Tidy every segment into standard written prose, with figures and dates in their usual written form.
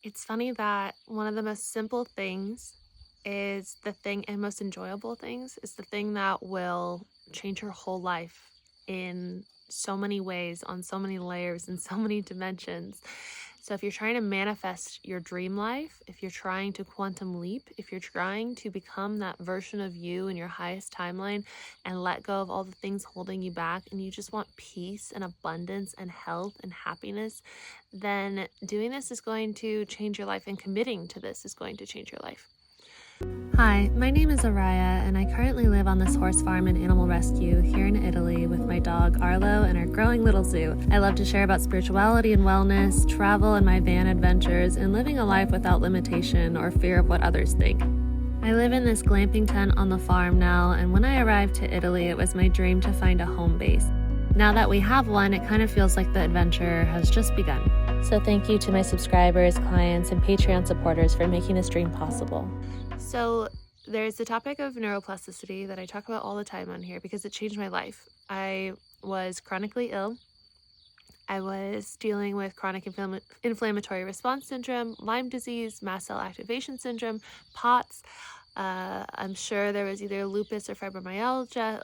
It's funny that one of the most simple things is the thing and most enjoyable things is the thing that will change your whole life in so many ways, on so many layers, and so many dimensions. So, if you're trying to manifest your dream life, if you're trying to quantum leap, if you're trying to become that version of you in your highest timeline and let go of all the things holding you back, and you just want peace and abundance and health and happiness, then doing this is going to change your life, and committing to this is going to change your life. Hi, my name is Araya, and I currently live on this horse farm and animal rescue here in Italy with my dog Arlo and our growing little zoo. I love to share about spirituality and wellness, travel and my van adventures, and living a life without limitation or fear of what others think. I live in this glamping tent on the farm now, and when I arrived to Italy, it was my dream to find a home base. Now that we have one, it kind of feels like the adventure has just begun. So thank you to my subscribers, clients, and Patreon supporters for making this dream possible. So there's the topic of neuroplasticity that I talk about all the time on here because it changed my life. I was chronically ill. I was dealing with chronic inflammatory response syndrome, Lyme disease, mast cell activation syndrome, POTS. I'm sure there was either lupus or fibromyalgia,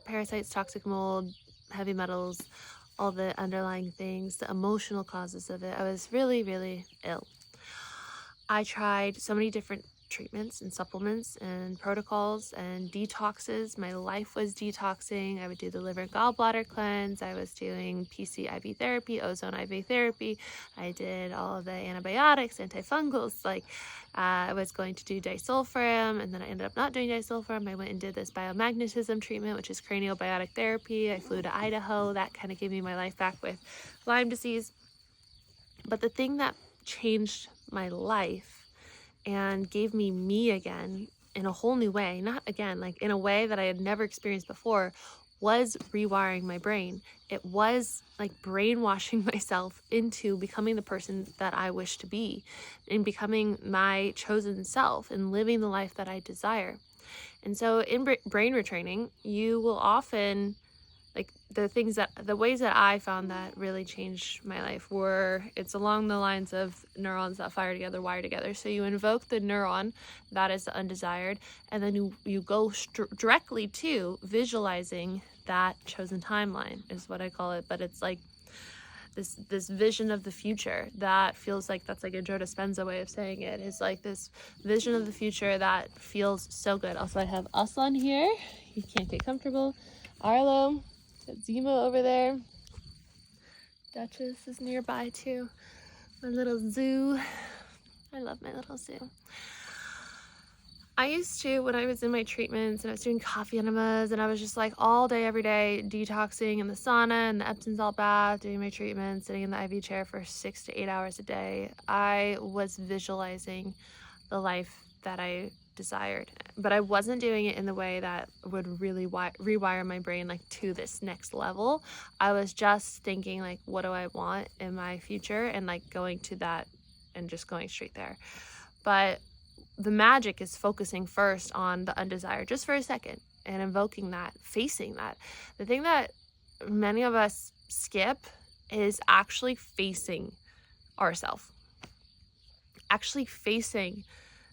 parasites, toxic mold, heavy metals, all the underlying things, the emotional causes of it. I was really, really ill. I tried so many different treatments and supplements and protocols and detoxes. My life was detoxing. I would do the liver and gallbladder cleanse. I was doing PC IV therapy, ozone IV therapy. I did all of the antibiotics, antifungals. I was going to do disulfiram, and then I ended up not doing disulfiram. I went and did this biomagnetism treatment, which is craniobiotic therapy. I flew to Idaho. That kind of gave me my life back with Lyme disease. But the thing that changed my life and gave me again in a whole new way, not again, like in a way that I had never experienced before, was rewiring my brain. It was like brainwashing myself into becoming the person that I wish to be and becoming my chosen self and living the life that I desire. And so in brain retraining, you will often the ways that I found that really changed my life were, it's along the lines of neurons that fire together, wire together. So you invoke the neuron that is the undesired, and then you go directly to visualizing that chosen timeline is what I call it. But it's like this vision of the future that feels like, that's like a Joe Dispenza way of saying it, is like this vision of the future that feels so good. Also, I have us on here. You can't get comfortable. Arlo. Zemo over there. Duchess is nearby too. My little zoo. I love my little zoo. I used to, when I was in my treatments and I was doing coffee enemas and I was just like all day, every day, detoxing in the sauna and the Epsom salt bath, doing my treatments, sitting in the IV chair for 6 to 8 hours a day, I was visualizing the life that I desired, but I wasn't doing it in the way that would really rewire my brain like to this next level. I was just thinking like, what do I want in my future, and like going to that and just going straight there. But the magic is focusing first on the undesired just for a second and invoking that, facing that. The thing that many of us skip is actually facing ourselves, actually facing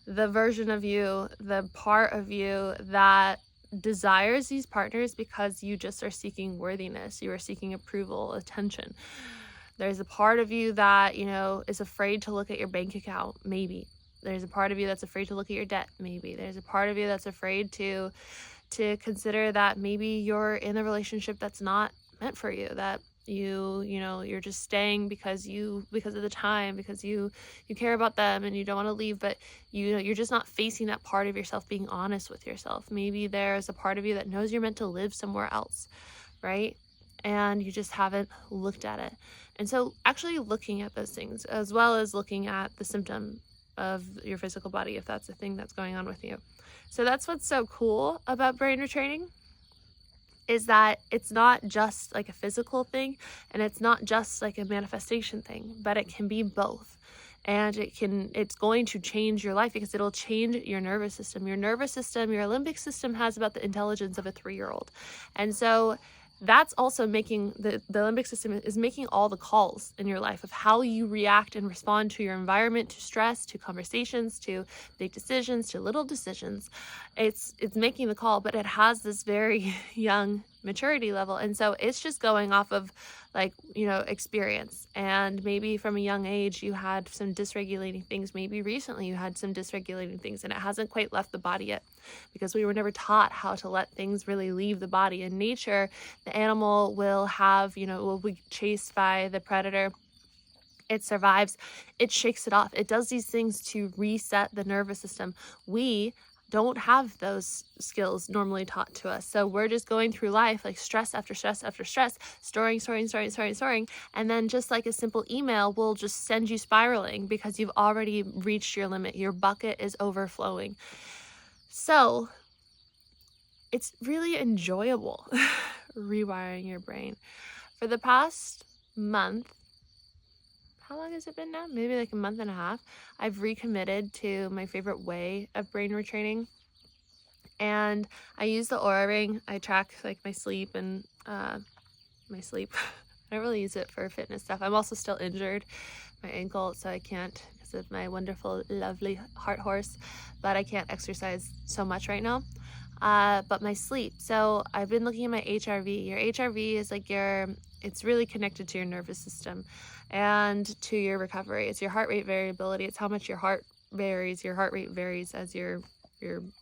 the version of you, the part of you that desires these partners because you just are seeking worthiness. You are seeking approval, attention. There's a part of you that, is afraid to look at your bank account, maybe. There's a part of you that's afraid to look at your debt, maybe. There's a part of you that's afraid to consider that maybe you're in a relationship that's not meant for you, that you're just staying because of the time, because you care about them and you don't want to leave, but you're just not facing that part of yourself, being honest with yourself. Maybe there's a part of you that knows you're meant to live somewhere else, right? And you just haven't looked at it. And so actually looking at those things, as well as looking at the symptom of your physical body, if that's the thing that's going on with you. So that's what's so cool about brain retraining, is that it's not just like a physical thing, and it's not just like a manifestation thing, but it can be both. And it's going to change your life because it'll change your nervous system. Your nervous system, your limbic system has about the intelligence of a 3-year-old. And so that's also making the limbic system is making all the calls in your life of how you react and respond to your environment, to stress, to conversations, to big decisions, to little decisions. It's making the call, but it has this very young maturity level, and so it's just going off of like, experience. And maybe from a young age you had some dysregulating things, maybe recently you had some dysregulating things, and it hasn't quite left the body yet because we were never taught how to let things really leave the body. In nature, the animal will have, will be chased by the predator. It survives, it shakes it off. It does these things to reset the nervous system. We don't have those skills normally taught to us. So we're just going through life like stress after stress after stress, storing. And then just like a simple email will just send you spiraling because you've already reached your limit. Your bucket is overflowing. So it's really enjoyable rewiring your brain. For the past month, how long has it been now? Maybe like a month and a half. I've recommitted to my favorite way of brain retraining. And I use the Aura ring. I track like my sleep and my sleep. I don't really use it for fitness stuff. I'm also still injured, my ankle, so I can't, because of my wonderful, lovely heart horse, but I can't exercise so much right now. But my sleep. So I've been looking at my HRV. Your HRV is like it's really connected to your nervous system and to your recovery. It's your heart rate variability. It's how much your heart varies. Your heart rate varies as you're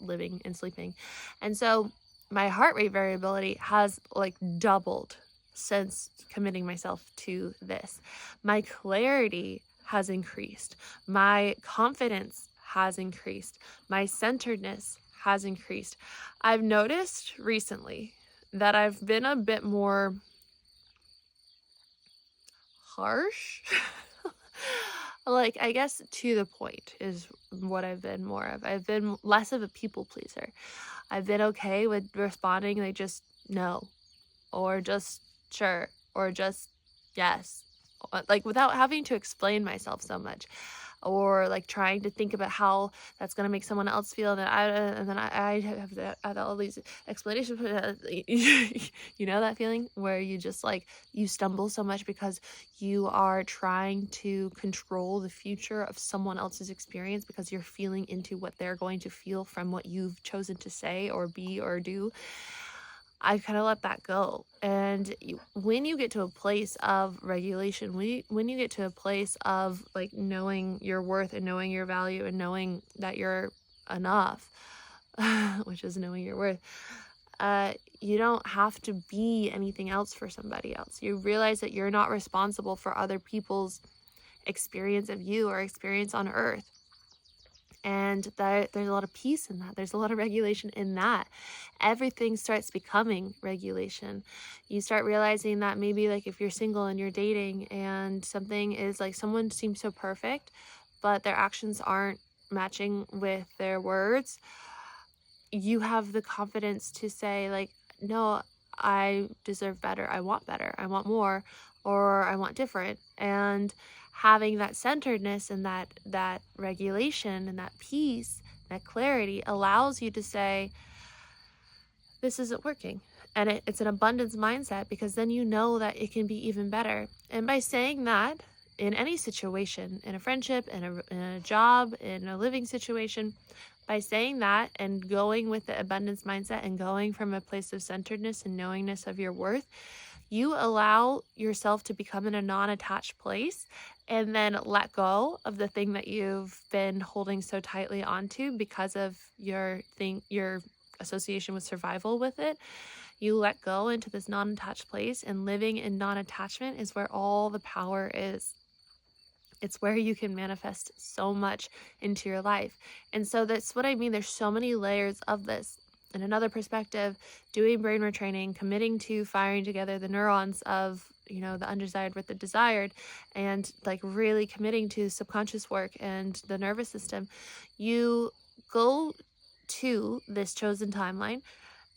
living and sleeping. And so my heart rate variability has like doubled since committing myself to this. My clarity has increased. My confidence has increased. My centeredness has increased. I've noticed recently that I've been a bit more harsh. Like, I guess to the point is what I've been more of. I've been less of a people pleaser. I've been okay with responding like just no, or just sure, or just yes, like without having to explain myself so much, or like trying to think about how that's going to make someone else feel. And then I have all these explanations. You know that feeling where you just like, you stumble so much because you are trying to control the future of someone else's experience because you're feeling into what they're going to feel from what you've chosen to say or be or do. I kind of let that go. And when you get to a place of regulation, when you get to a place of like knowing your worth and knowing your value and knowing that you're enough, which is knowing your worth, you don't have to be anything else for somebody else. You realize that you're not responsible for other people's experience of you or experience on earth. And there's a lot of peace in that. There's a lot of regulation in that. Everything starts becoming regulation. You start realizing that maybe like if you're single and you're dating and something is like, someone seems so perfect, but their actions aren't matching with their words, you have the confidence to say like, no, I deserve better. I want more, or I want different. And having that centeredness and that regulation and that peace, that clarity allows you to say, this isn't working. And it's an abundance mindset, because then you know that it can be even better. And by saying that in any situation, in a friendship, in a job, in a living situation, by saying that and going with the abundance mindset and going from a place of centeredness and knowingness of your worth, you allow yourself to become in a non-attached place and then let go of the thing that you've been holding so tightly onto because of your association with survival with it. You let go into this non-attached place, and living in non-attachment is where all the power is. It's where you can manifest so much into your life. And so that's what I mean. There's so many layers of this. In another perspective, doing brain retraining, committing to firing together the neurons of, the undesired with the desired, and like really committing to subconscious work and the nervous system, you go to this chosen timeline.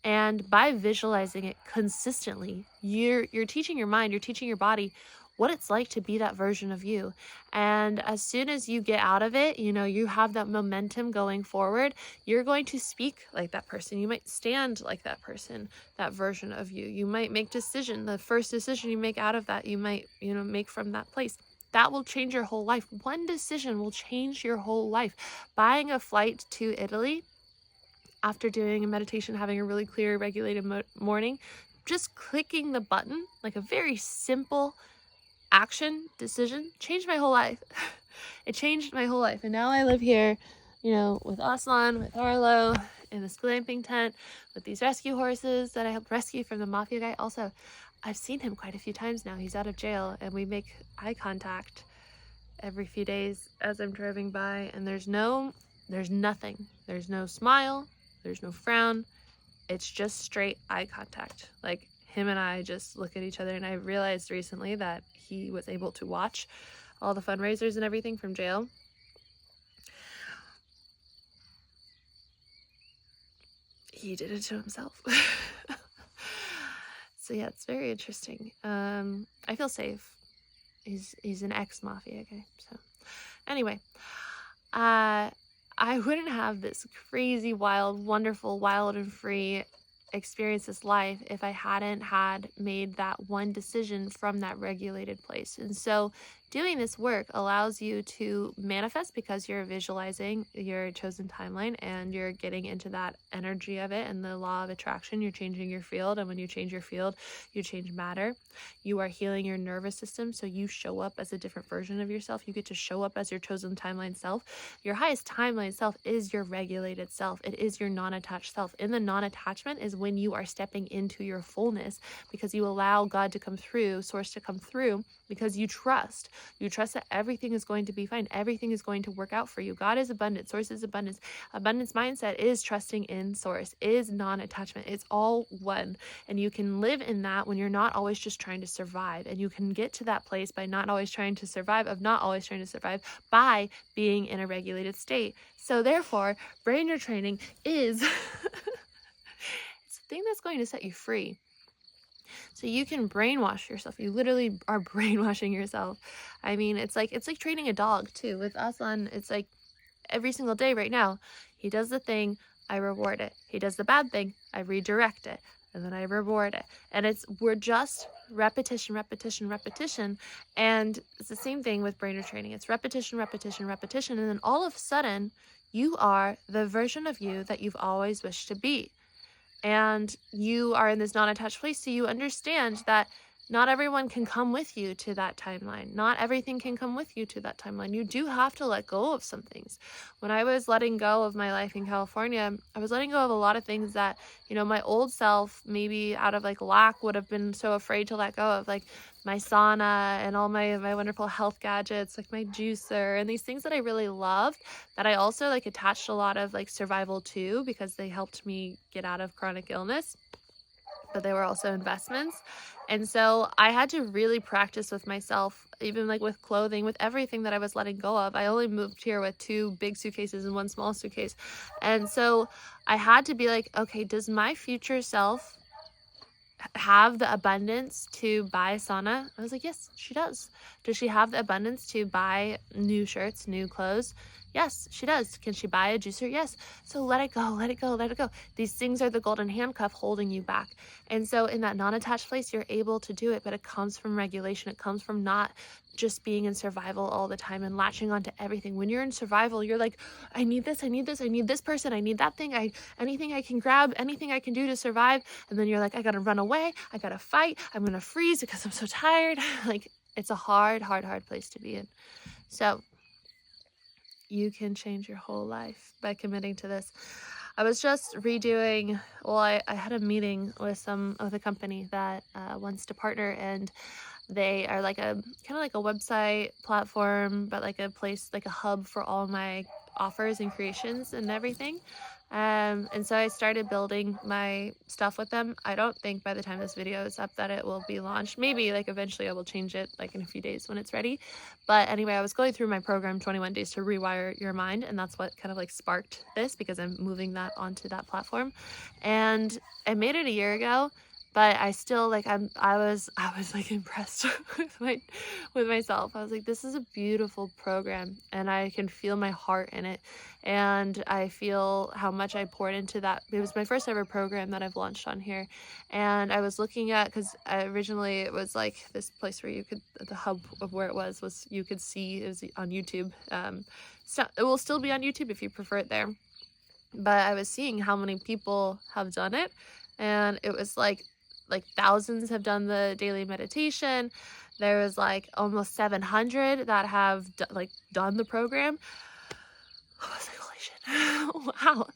And by visualizing it consistently, you're teaching your mind, you're teaching your body what it's like to be that version of you. And as soon as you get out of it, you have that momentum going forward, you're going to speak like that person. You might stand like that person, that version of you. You might make the first decision you make out of that, you might, make from that place. That will change your whole life. One decision will change your whole life. Buying a flight to Italy after doing a meditation, having a really clear, regulated morning, just clicking the button, like a very simple action decision, changed my whole life. It changed my whole life. And now I live here, with Aslan, with Arlo, in this glamping tent, with these rescue horses that I helped rescue from the mafia guy. Also, I've seen him quite a few times now. He's out of jail, and we make eye contact every few days as I'm driving by, and there's nothing. There's no smile, there's no frown. It's just straight eye contact. Like, him and I just look at each other, and I realized recently that he was able to watch all the fundraisers and everything from jail. He did it to himself. So yeah, it's very interesting. I feel safe. He's an ex-mafia guy. So anyway, I wouldn't have this crazy, wild, wonderful, wild and free experience this life if I hadn't had made that one decision from that regulated place. And so doing this work allows you to manifest because you're visualizing your chosen timeline and you're getting into that energy of it and the law of attraction. You're changing your field, and when you change your field, you change matter. You are healing your nervous system, so you show up as a different version of yourself. You get to show up as your chosen timeline self. Your highest timeline self is your regulated self. It is your non-attached self. In the non-attachment is when you are stepping into your fullness, because you allow God to come through, source to come through, because you trust. You trust that everything is going to be fine. Everything is going to work out for you. God is abundant. Source is abundance. Abundance mindset is trusting in source, is non-attachment. It's all one. And you can live in that when you're not always just trying to survive. And you can get to that place by not always trying to survive, by being in a regulated state. So therefore, brain retraining is it's a thing that's going to set you free. So you can brainwash yourself. You literally are brainwashing yourself. I mean, it's like training a dog too. With Aslan, it's like every single day right now, he does the thing, I reward it. He does the bad thing, I redirect it, and then I reward it. And we're just repetition. And it's the same thing with brain retraining. It's repetition. And then all of a sudden, you are the version of you that you've always wished to be. And you are in this non-attached place, so you understand that not everyone can come with you to that timeline. Not everything can come with you to that timeline. You do have to let go of some things. When I was letting go of my life in California, I was letting go of a lot of things that, my old self, maybe out of like lack, would have been so afraid to let go of, like my sauna and all my wonderful health gadgets, like my juicer and these things that I really loved, that I also like attached a lot of like survival to, because they helped me get out of chronic illness, but they were also investments. And so I had to really practice with myself, even like with clothing, with everything that I was letting go of. I only moved here with 2 big suitcases and 1 small suitcase. And so I had to be like, okay, does my future self have the abundance to buy sauna? I was like, yes, she does. Does she have the abundance to buy new shirts, new clothes? Yes, she does. Can she buy a juicer? Yes. So let it go. These things are the golden handcuff holding you back. And so in that non-attached place, you're able to do it, but it comes from regulation. It comes from not just being in survival all the time and latching onto everything. When you're in survival, you're like, I need this person, I need that thing, anything I can grab, anything I can do to survive. And then you're like, I gotta run away, I gotta fight, I'm gonna freeze because I'm so tired. Like, it's a hard place to be in. So you can change your whole life by committing to this. I was just redoing, I had a meeting with a company that wants to partner, and they are like kind of like a website platform, but like a place, like a hub for all my offers and creations and everything. And so I started building my stuff with them. I don't think by the time this video is up that it will be launched. Maybe like eventually I will change it like in a few days when it's ready. But anyway, I was going through my program 21 days to rewire your mind, and that's what kind of like sparked this, because I'm moving that onto that platform. And I made it a year ago, but I still like I was like impressed with myself. I was like, this is a beautiful program, and I can feel my heart in it, and I feel how much I poured into that. It was my first ever program that I've launched on here, and I was looking at, because originally it was like this place where you could, the hub of where it was you could see, it was on YouTube. So it will still be on YouTube if you prefer it there, but I was seeing how many people have done it, and it was like thousands have done the daily meditation. There was like almost 700 that have done the program. I was like, holy shit. Wow.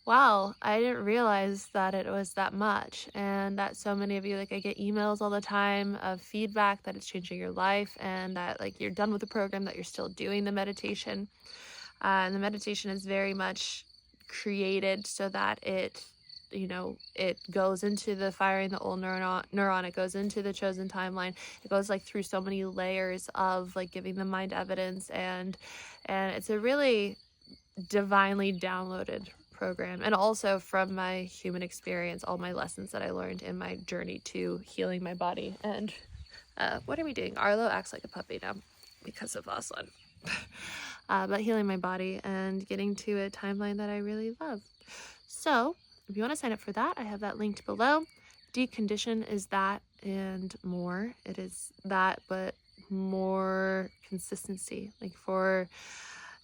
Wow. I didn't realize that it was that much, and that so many of you, like, I get emails all the time of feedback that it's changing your life, and that like you're done with the program, that you're still doing the meditation. And the meditation is very much created so that it, it goes into the firing the old neuron, it goes into the chosen timeline, it goes like through so many layers of like giving the mind evidence, and it's a really divinely downloaded program. And also from my human experience, all my lessons that I learned in my journey to healing my body. And what are we doing? Arlo acts like a puppy now because of Aslan. But healing my body and getting to a timeline that I really love. So if you want to sign up for that, I have that linked below. Decondition is that and more. It is that, but more consistency. Like,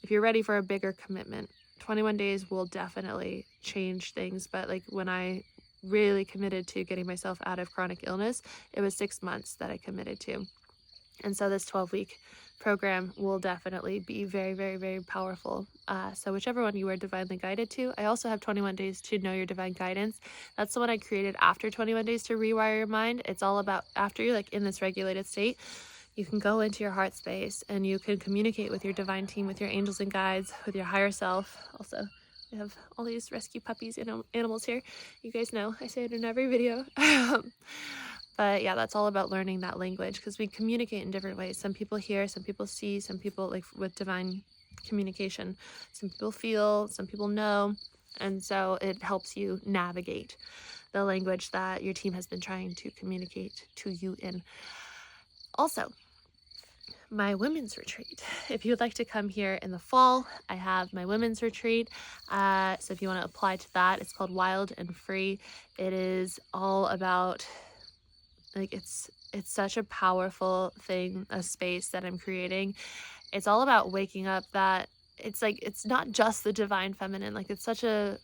if you're ready for a bigger commitment, 21 days will definitely change things. But like when I really committed to getting myself out of chronic illness, it was 6 months that I committed to. And so this 12-week program will definitely be very, very, very powerful. So whichever one you are divinely guided to. I also have 21 days to know your divine guidance. That's the one I created after 21 days to rewire your mind. It's all about after you're like in this regulated state, you can go into your heart space and you can communicate with your divine team, with your angels and guides, with your higher self. Also, we have all these rescue puppies and animals here. You guys know I say it in every video. But yeah, that's all about learning that language, because we communicate in different ways. Some people hear, some people see, some people, like with divine communication, some people feel, some people know. And so it helps you navigate the language that your team has been trying to communicate to you in. Also, my women's retreat. If you would like to come here in the fall, I have my women's retreat. So if you want to apply to that, it's called Wild and Free. It is all about, like, it's such a powerful thing, a space that I'm creating. It's all about waking up that it's like, it's not just the divine feminine. Like, it's such a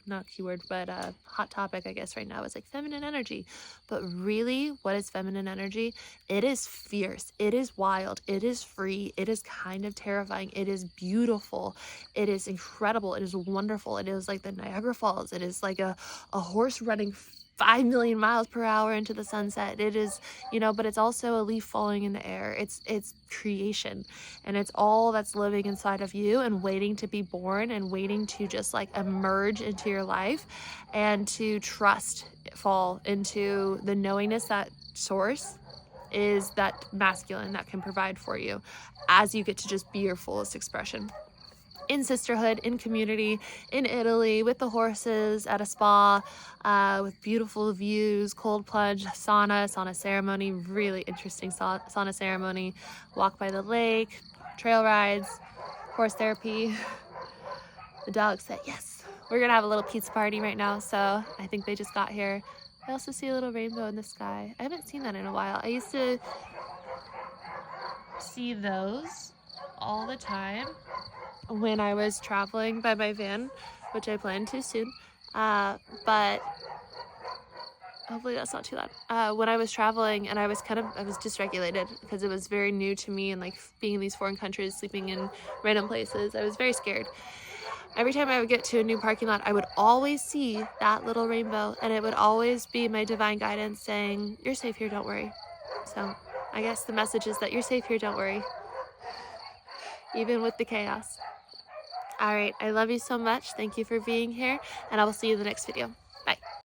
not keyword, but a hot topic, I guess, right now. It's like feminine energy. But really, what is feminine energy? It is fierce. It is wild. It is free. It is kind of terrifying. It is beautiful. It is incredible. It is wonderful. It is like the Niagara Falls. It is like a horse running 5 million miles per hour into the sunset. It is, but it's also a leaf falling in the air. It's creation, and it's all that's living inside of you and waiting to be born and waiting to just like emerge into your life and to trust, fall into the knowingness that source is that masculine that can provide for you as you get to just be your fullest expression. In sisterhood, in community, in Italy, with the horses, at a spa, with beautiful views, cold plunge, sauna ceremony, really interesting sauna ceremony, walk by the lake, trail rides, horse therapy. The dog said yes. We're gonna have a little pizza party right now, so I think they just got here. I also see a little rainbow in the sky. I haven't seen that in a while. I used to see those all the time when I was traveling by my van, which I plan to soon, but hopefully that's not too loud. When I was traveling and I was dysregulated because it was very new to me, and like being in these foreign countries, sleeping in random places, I was very scared. Every time I would get to a new parking lot, I would always see that little rainbow, and it would always be my divine guidance saying, "You're safe here, don't worry." So I guess the message is that you're safe here, don't worry, even with the chaos. All right, I love you so much. Thank you for being here, and I will see you in the next video.